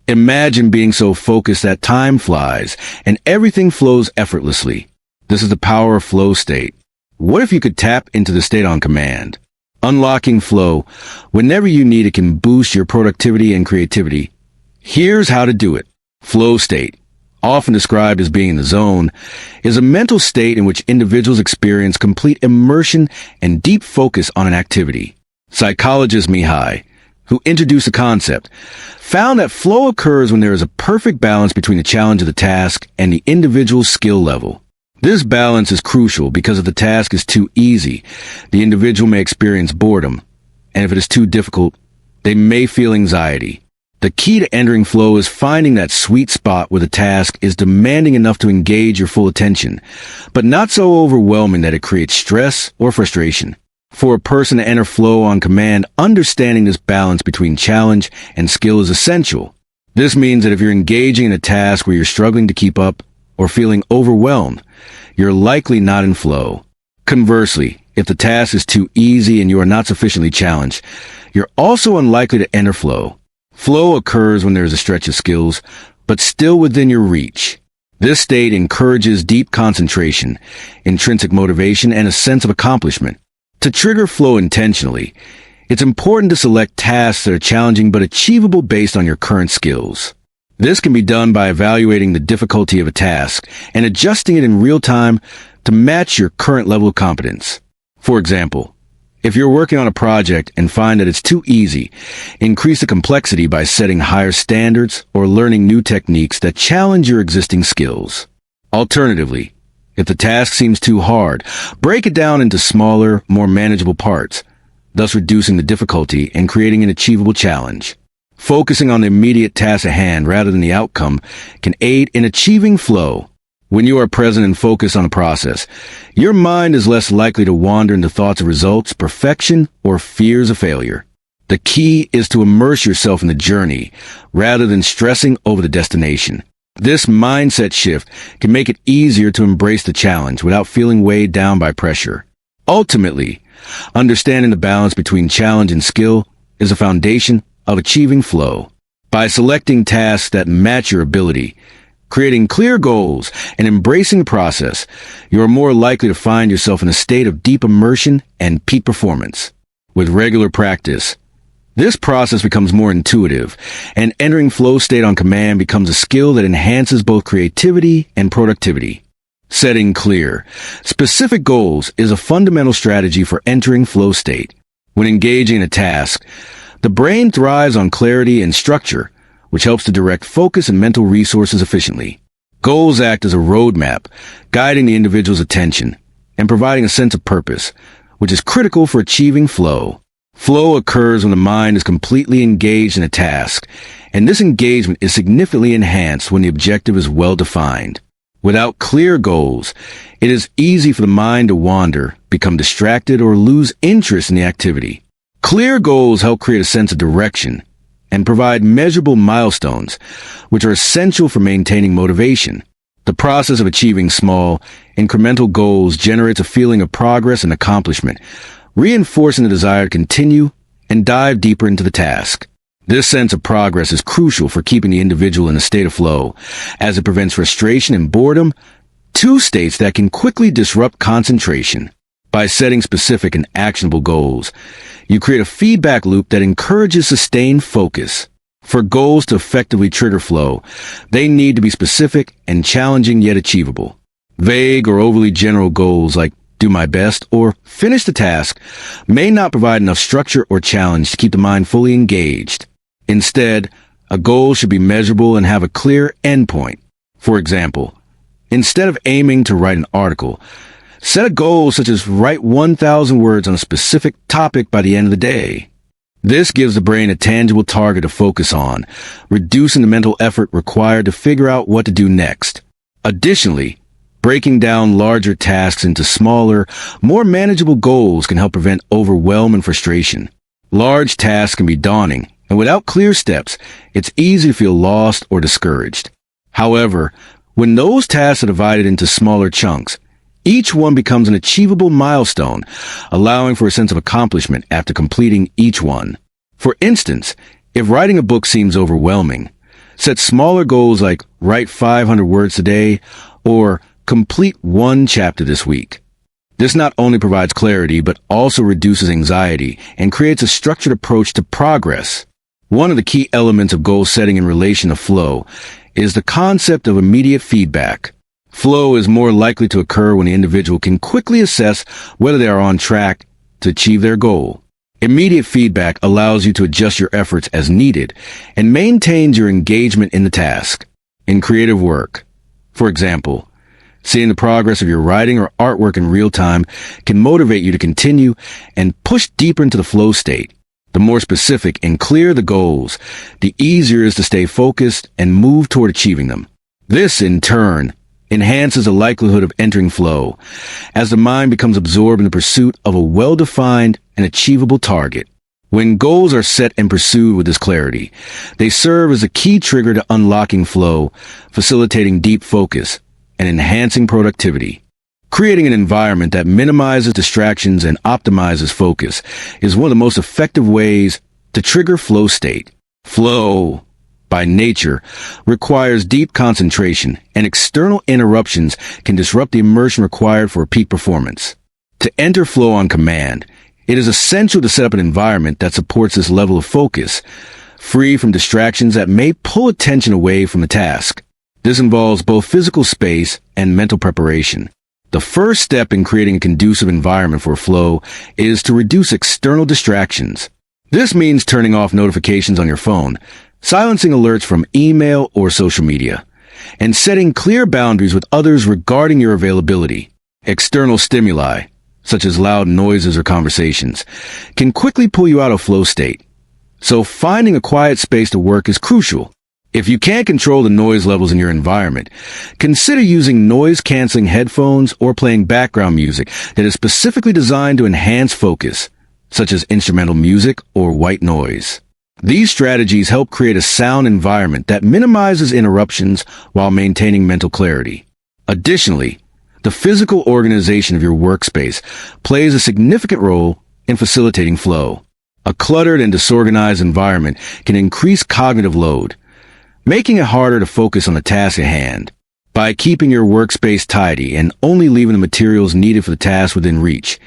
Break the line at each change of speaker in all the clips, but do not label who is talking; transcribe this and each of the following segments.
Imagine being so focused that time flies and everything flows effortlessly. This is the power of flow state. What if you could tap into the state on command? Unlocking flow, whenever you need it, can boost your productivity and creativity. Here's how to do it. Flow state, often described as being in the zone, is a mental state in which individuals experience complete immersion and deep focus on an activity. Psychologist Mihai, who introduced the concept, found that flow occurs when there is a perfect balance between the challenge of the task and the individual's skill level. This balance is crucial because if the task is too easy, the individual may experience boredom, and if it is too difficult, they may feel anxiety. The key to entering flow is finding that sweet spot where the task is demanding enough to engage your full attention, but not so overwhelming that it creates stress or frustration. For a person to enter flow on command, understanding this balance between challenge and skill is essential. This means that if you're engaging in a task where you're struggling to keep up or feeling overwhelmed, you're likely not in flow. Conversely, if the task is too easy and you are not sufficiently challenged, you're also unlikely to enter flow. Flow occurs when there is a stretch of skills, but still within your reach. This state encourages deep concentration, intrinsic motivation, and a sense of accomplishment. To trigger flow intentionally, it's important to select tasks that are challenging but achievable based on your current skills. This can be done by evaluating the difficulty of a task and adjusting it in real time to match your current level of competence. For example, if you're working on a project and find that it's too easy, increase the complexity by setting higher standards or learning new techniques that challenge your existing skills. Alternatively, if the task seems too hard, break it down into smaller, more manageable parts, thus reducing the difficulty and creating an achievable challenge. Focusing on the immediate task at hand rather than the outcome can aid in achieving flow. When you are present and focused on a process, your mind is less likely to wander into thoughts of results, perfection, or fears of failure. The key is to immerse yourself in the journey rather than stressing over the destination. This mindset shift can make it easier to embrace the challenge without feeling weighed down by pressure. Ultimately, understanding the balance between challenge and skill is a foundation of achieving flow. By selecting tasks that match your ability, creating clear goals, and embracing the process, you are more likely to find yourself in a state of deep immersion and peak performance. With regular practice, this process becomes more intuitive, and entering flow state on command becomes a skill that enhances both creativity and productivity. Setting clear, specific goals is a fundamental strategy for entering flow state. When engaging in a task, the brain thrives on clarity and structure, which helps to direct focus and mental resources efficiently. Goals act as a roadmap, guiding the individual's attention and providing a sense of purpose, which is critical for achieving flow. Flow occurs when the mind is completely engaged in a task, and this engagement is significantly enhanced when the objective is well defined. Without clear goals, it is easy for the mind to wander, become distracted, or lose interest in the activity. Clear goals help create a sense of direction and provide measurable milestones, which are essential for maintaining motivation. The process of achieving small, incremental goals generates a feeling of progress and accomplishment, reinforcing the desire to continue and dive deeper into the task. This sense of progress is crucial for keeping the individual in a state of flow, as it prevents frustration and boredom, two states that can quickly disrupt concentration. By setting specific and actionable goals, you create a feedback loop that encourages sustained focus. For goals to effectively trigger flow, they need to be specific and challenging yet achievable. Vague or overly general goals like do my best or finish the task may not provide enough structure or challenge to keep the mind fully engaged. Instead, a goal should be measurable and have a clear endpoint. For example, instead of aiming to write an article, set a goal such as write 1,000 words on a specific topic by the end of the day. This gives the brain a tangible target to focus on, reducing the mental effort required to figure out what to do next. Additionally, breaking down larger tasks into smaller, more manageable goals can help prevent overwhelm and frustration. Large tasks can be daunting, and without clear steps, it's easy to feel lost or discouraged. However, when those tasks are divided into smaller chunks, each one becomes an achievable milestone, allowing for a sense of accomplishment after completing each one. For instance, if writing a book seems overwhelming, Set smaller goals like write 500 words today or complete one chapter this week. This not only provides clarity, but also reduces anxiety and creates a structured approach to progress. One of the key elements of goal setting in relation to flow is the concept of immediate feedback. Flow is more likely to occur when the individual can quickly assess whether they are on track to achieve their goal. Immediate feedback allows you to adjust your efforts as needed and maintains your engagement in the task. In creative work, for example, seeing the progress of your writing or artwork in real time can motivate you to continue and push deeper into the flow state. The more specific and clear the goals, the easier it is to stay focused and move toward achieving them. This, in turn, enhances the likelihood of entering flow, as the mind becomes absorbed in the pursuit of a well-defined and achievable target. When goals are set and pursued with this clarity, they serve as a key trigger to unlocking flow, facilitating deep focus, and enhancing productivity. Creating an environment that minimizes distractions and optimizes focus is one of the most effective ways to trigger flow state. Flow, by nature, requires deep concentration, and external interruptions can disrupt the immersion required for peak performance. To enter flow on command, it is essential to set up an environment that supports this level of focus, free from distractions that may pull attention away from the task. This involves both physical space and mental preparation. The first step in creating a conducive environment for flow is to reduce external distractions. This means turning off notifications on your phone, silencing alerts from email or social media, and setting clear boundaries with others regarding your availability. External stimuli, such as loud noises or conversations, can quickly pull you out of flow state. So finding a quiet space to work is crucial. If you can't control the noise levels in your environment, consider using noise-canceling headphones or playing background music that is specifically designed to enhance focus, such as instrumental music or white noise. These strategies help create a sound environment that minimizes interruptions while maintaining mental clarity. Additionally, the physical organization of your workspace plays a significant role in facilitating flow. A cluttered and disorganized environment can increase cognitive load, making it harder to focus on the task at hand. By keeping your workspace tidy and only leaving the materials needed for the task within reach,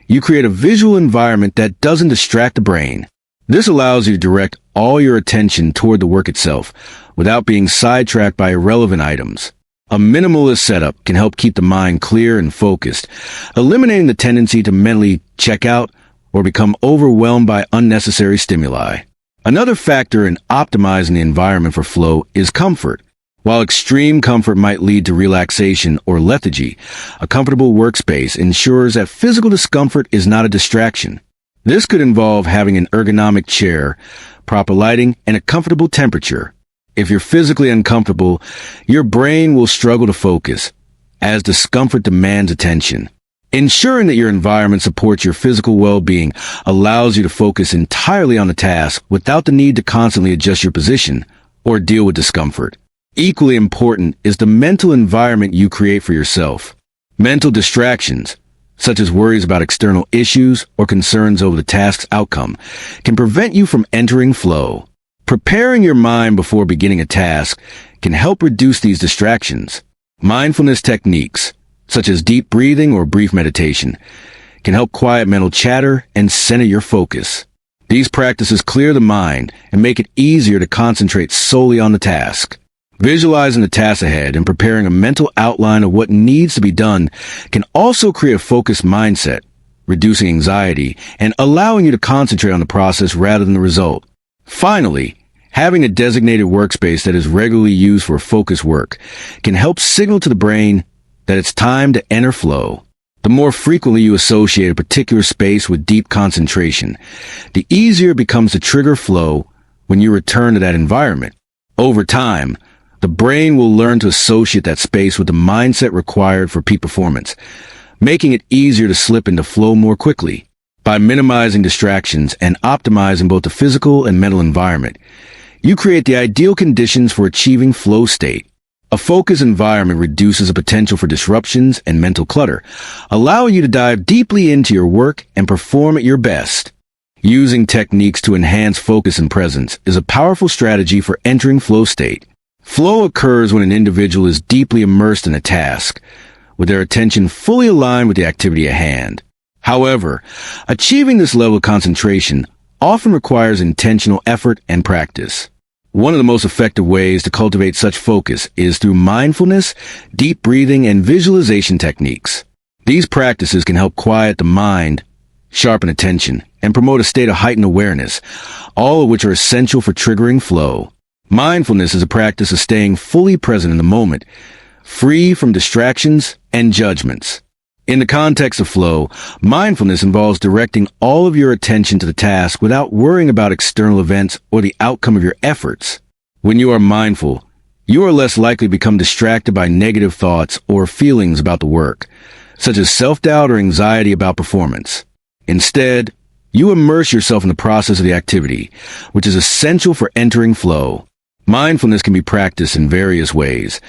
you create a visual environment that doesn't distract the brain. This allows you to direct all your attention toward the work itself without being sidetracked by irrelevant items. A minimalist setup can help keep the mind clear and focused, eliminating the tendency to mentally check out or become overwhelmed by unnecessary stimuli. Another factor in optimizing the environment for flow is comfort. While extreme comfort might lead to relaxation or lethargy, a comfortable workspace ensures that physical discomfort is not a distraction. This could involve having an ergonomic chair, proper lighting, and a comfortable temperature. If you're physically uncomfortable, your brain will struggle to focus, as discomfort demands attention. Ensuring that your environment supports your physical well-being allows you to focus entirely on the task without the need to constantly adjust your position or deal with discomfort. Equally important is the mental environment you create for yourself. Mental distractions, such as worries about external issues or concerns over the task's outcome, can prevent you from entering flow. Preparing your mind before beginning a task can help reduce these distractions. Mindfulness techniques, such as deep breathing or brief meditation, can help quiet mental chatter and center your focus. These practices clear the mind and make it easier to concentrate solely on the task. Visualizing the task ahead and preparing a mental outline of what needs to be done can also create a focused mindset, reducing anxiety and allowing you to concentrate on the process rather than the result. Finally, having a designated workspace that is regularly used for focused work can help signal to the brain that it's time to enter flow. The more frequently you associate a particular space with deep concentration, the easier it becomes to trigger flow when you return to that environment. Over time, the brain will learn to associate that space with the mindset required for peak performance, making it easier to slip into flow more quickly. By minimizing distractions and optimizing both the physical and mental environment, you create the ideal conditions for achieving flow state. A focused environment reduces the potential for disruptions and mental clutter, allowing you to dive deeply into your work and perform at your best. Using techniques to enhance focus and presence is a powerful strategy for entering flow state. Flow occurs when an individual is deeply immersed in a task, with their attention fully aligned with the activity at hand. However, achieving this level of concentration often requires intentional effort and practice. One of the most effective ways to cultivate such focus is through mindfulness, deep breathing, and visualization techniques. These practices can help quiet the mind, sharpen attention, and promote a state of heightened awareness, all of which are essential for triggering flow. Mindfulness is a practice of staying fully present in the moment, free from distractions and judgments. In the context of flow, mindfulness involves directing all of your attention to the task without worrying about external events or the outcome of your efforts. When you are mindful, you are less likely to become distracted by negative thoughts or feelings about the work, such as self-doubt or anxiety about performance. Instead, you immerse yourself in the process of the activity, which is essential for entering flow. Mindfulness can be practiced in various ways,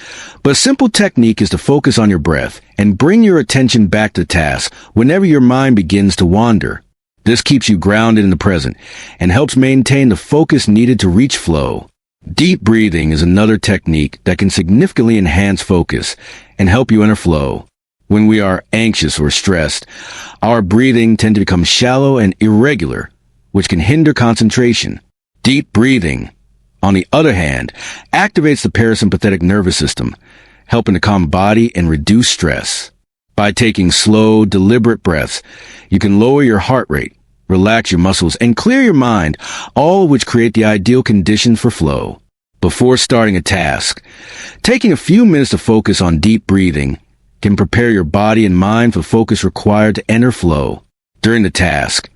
but a simple technique is to focus on your breath and bring your attention back to the task whenever your mind begins to wander. This keeps you grounded in the present and helps maintain the focus needed to reach flow. Deep breathing is another technique that can significantly enhance focus and help you enter flow. When we are anxious or stressed, our breathing tends to become shallow and irregular, which can hinder concentration. Deep breathing, on the other hand, activates the parasympathetic nervous system, helping to calm the body and reduce stress. By taking slow, deliberate breaths, you can lower your heart rate, relax your muscles, and clear your mind, all of which create the ideal conditions for flow. Before starting a task, taking a few minutes to focus on deep breathing can prepare your body and mind for the focus required to enter flow. During the task,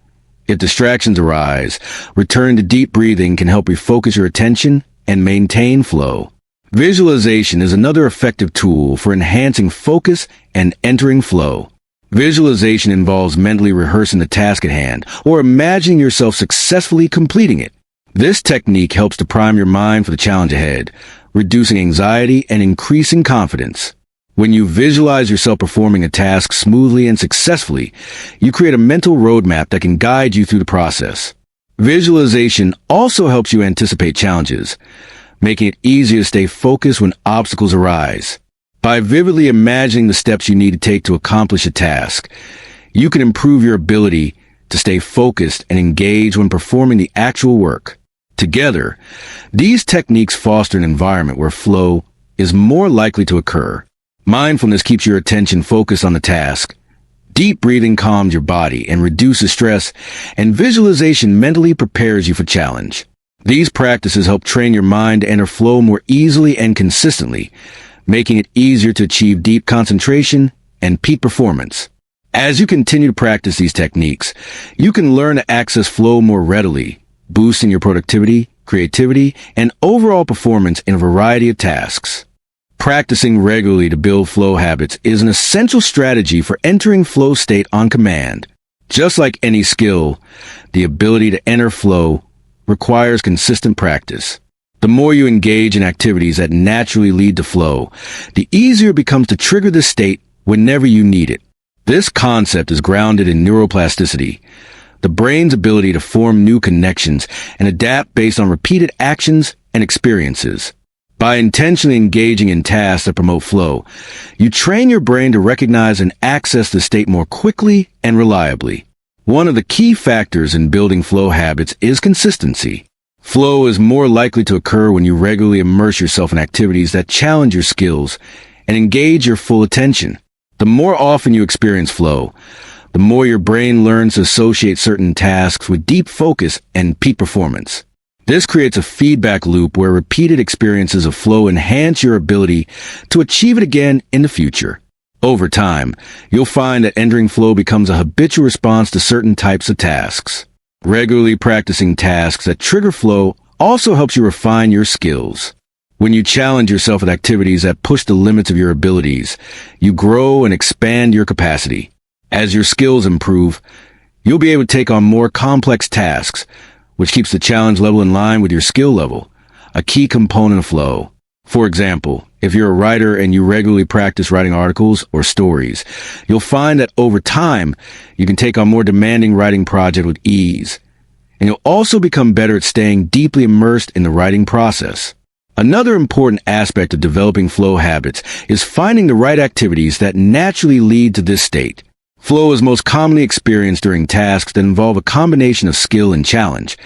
if distractions arise, return to deep breathing can help refocus your attention and maintain flow. Visualization is another effective tool for enhancing focus and entering flow. Visualization involves mentally rehearsing the task at hand or imagining yourself successfully completing it. This technique helps to prime your mind for the challenge ahead, reducing anxiety and increasing confidence. When you visualize yourself performing a task smoothly and successfully, you create a mental roadmap that can guide you through the process. Visualization also helps you anticipate challenges, making it easier to stay focused when obstacles arise. By vividly imagining the steps you need to take to accomplish a task, you can improve your ability to stay focused and engage when performing the actual work. Together, these techniques foster an environment where flow is more likely to occur. Mindfulness keeps your attention focused on the task. Deep breathing calms your body and reduces stress, and visualization mentally prepares you for challenge. These practices help train your mind to enter flow more easily and consistently, making it easier to achieve deep concentration and peak performance. As you continue to practice these techniques, you can learn to access flow more readily, boosting your productivity, creativity, and overall performance in a variety of tasks. Practicing regularly to build flow habits is an essential strategy for entering flow state on command. Just like any skill, the ability to enter flow requires consistent practice. The more you engage in activities that naturally lead to flow, the easier it becomes to trigger this state whenever you need it. This concept is grounded in neuroplasticity, the brain's ability to form new connections and adapt based on repeated actions and experiences. By intentionally engaging in tasks that promote flow, you train your brain to recognize and access the state more quickly and reliably. One of the key factors in building flow habits is consistency. Flow is more likely to occur when you regularly immerse yourself in activities that challenge your skills and engage your full attention. The more often you experience flow, the more your brain learns to associate certain tasks with deep focus and peak performance. This creates a feedback loop where repeated experiences of flow enhance your ability to achieve it again in the future. Over time, you'll find that entering flow becomes a habitual response to certain types of tasks. Regularly practicing tasks that trigger flow also helps you refine your skills. When you challenge yourself with activities that push the limits of your abilities, you grow and expand your capacity. As your skills improve, you'll be able to take on more complex tasks, which keeps the challenge level in line with your skill level, a key component of flow. For example, if you're a writer and you regularly practice writing articles or stories, you'll find that over time, you can take on more demanding writing projects with ease, and you'll also become better at staying deeply immersed in the writing process. Another important aspect of developing flow habits is finding the right activities that naturally lead to this state. Flow is most commonly experienced during tasks that involve a combination of skill and challenge,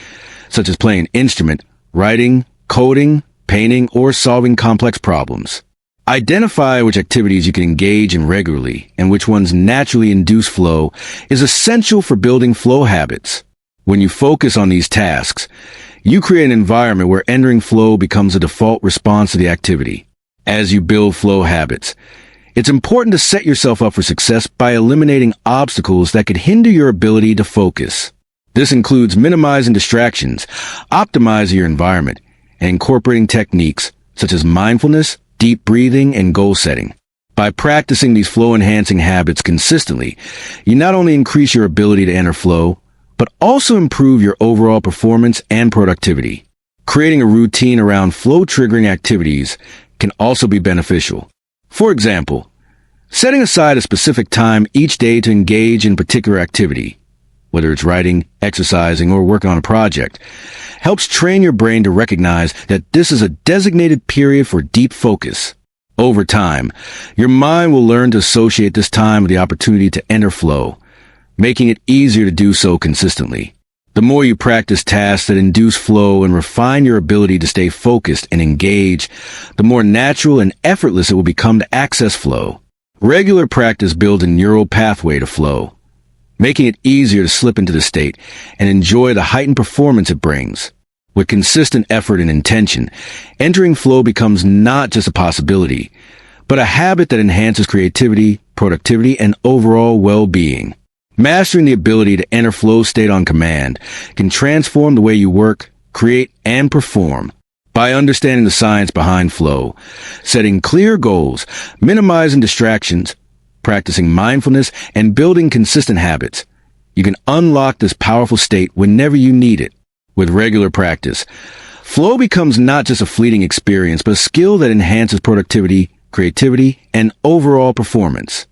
such as playing an instrument, writing, coding, painting, or solving complex problems. Identify which activities you can engage in regularly and which ones naturally induce flow is essential for building flow habits. When you focus on these tasks, you create an environment where entering flow becomes a default response to the activity. As you build flow habits, it's important to set yourself up for success by eliminating obstacles that could hinder your ability to focus. This includes minimizing distractions, optimizing your environment, and incorporating techniques such as mindfulness, deep breathing, and goal setting. By practicing these flow-enhancing habits consistently, you not only increase your ability to enter flow, but also improve your overall performance and productivity. Creating a routine around flow-triggering activities can also be beneficial. For example, setting aside a specific time each day to engage in a particular activity, whether it's writing, exercising, or working on a project, helps train your brain to recognize that this is a designated period for deep focus. Over time, your mind will learn to associate this time with the opportunity to enter flow, making it easier to do so consistently. The more you practice tasks that induce flow and refine your ability to stay focused and engage, the more natural and effortless it will become to access flow. Regular practice builds a neural pathway to flow, making it easier to slip into the state and enjoy the heightened performance it brings. With consistent effort and intention, entering flow becomes not just a possibility, but a habit that enhances creativity, productivity, and overall well-being. Mastering the ability to enter flow state on command can transform the way you work, create, and perform. By understanding the science behind flow, setting clear goals, minimizing distractions, practicing mindfulness, and building consistent habits, you can unlock this powerful state whenever you need it. With regular practice, flow becomes not just a fleeting experience, but a skill that enhances productivity, creativity, and overall performance.